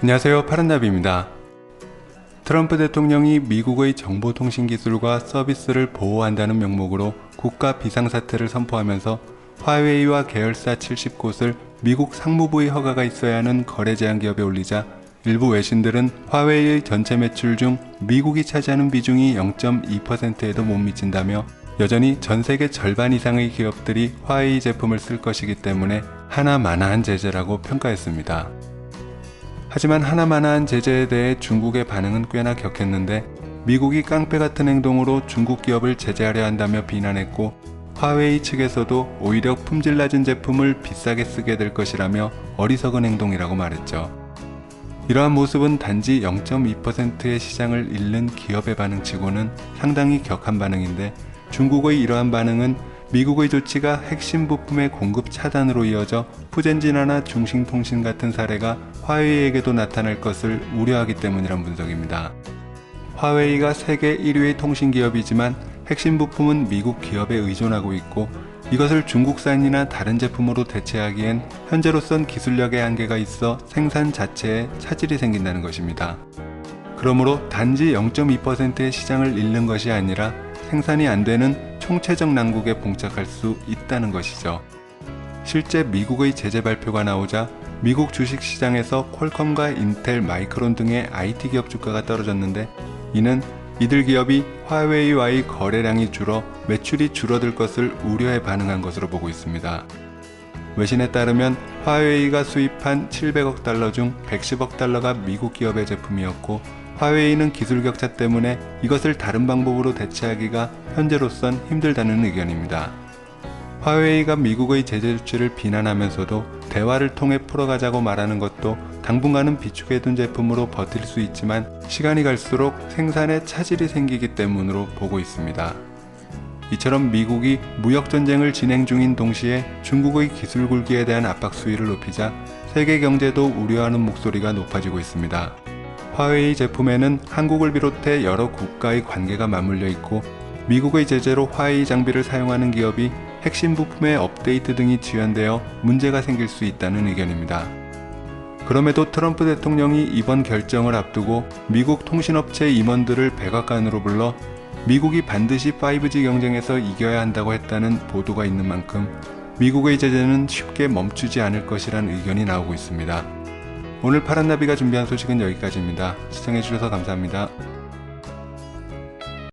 안녕하세요, 파란나비입니다. 트럼프 대통령이 미국의 정보통신기술과 서비스를 보호한다는 명목으로 국가 비상사태를 선포하면서 화웨이와 계열사 70곳을 미국 상무부의 허가가 있어야 하는 거래 제한 기업에 올리자 일부 외신들은 화웨이의 전체 매출 중 미국이 차지하는 비중이 0.2%에도 못 미친다며 여전히 전세계 절반 이상의 기업들이 화웨이 제품을 쓸 것이기 때문에 하나마나한 제재라고 평가했습니다. 하지만 하나마나한 제재에 대해 중국의 반응은 꽤나 격했는데 미국이 깡패 같은 행동으로 중국 기업을 제재하려 한다며 비난했고 화웨이 측에서도 오히려 품질 낮은 제품을 비싸게 쓰게 될 것이라며 어리석은 행동이라고 말했죠. 이러한 모습은 단지 0.2%의 시장을 잃는 기업의 반응치고는 상당히 격한 반응인데 중국의 이러한 반응은 미국의 조치가 핵심 부품의 공급 차단으로 이어져 푸젠진화나 중兴通信 같은 사례가 화웨이에게도 나타날 것을 우려하기 때문이란 분석입니다. 화웨이가 세계 1위의 통신기업이지만 핵심 부품은 미국 기업에 의존하고 있고 이것을 중국산이나 다른 제품으로 대체하기엔 현재로선 기술력의 한계가 있어 생산 자체에 차질이 생긴다는 것입니다. 그러므로 단지 0.2%의 시장을 잃는 것이 아니라 생산이 안 되는 총체적 난국에 봉착할 수 있다는 것이죠. 실제 미국의 제재 발표가 나오자 미국 주식시장에서 퀄컴과 인텔, 마이크론 등의 IT 기업 주가가 떨어졌는데 이는 이들 기업이 화웨이와의 거래량이 줄어 매출이 줄어들 것을 우려해 반응한 것으로 보고 있습니다. 외신에 따르면 화웨이가 수입한 700억 달러 중 110억 달러가 미국 기업의 제품이었고 화웨이는 기술 격차 때문에 이것을 다른 방법으로 대체하기가 현재로선 힘들다는 의견입니다. 화웨이가 미국의 제재 조치를 비난하면서도 대화를 통해 풀어가자고 말하는 것도 당분간은 비축해둔 제품으로 버틸 수 있지만 시간이 갈수록 생산에 차질이 생기기 때문으로 보고 있습니다. 이처럼 미국이 무역전쟁을 진행 중인 동시에 중국의 기술 굴기에 대한 압박 수위를 높이자 세계 경제도 우려하는 목소리가 높아지고 있습니다. 화웨이 제품에는 한국을 비롯해 여러 국가의 관계가 맞물려 있고 미국의 제재로 화웨이 장비를 사용하는 기업이 핵심 부품의 업데이트 등이 지연되어 문제가 생길 수 있다는 의견입니다. 그럼에도 트럼프 대통령이 이번 결정을 앞두고 미국 통신업체 임원들을 백악관으로 불러 미국이 반드시 5G 경쟁에서 이겨야 한다고 했다는 보도가 있는 만큼 미국의 제재는 쉽게 멈추지 않을 것이란 의견이 나오고 있습니다. 오늘 파란나비가 준비한 소식은 여기까지입니다. 시청해주셔서 감사합니다.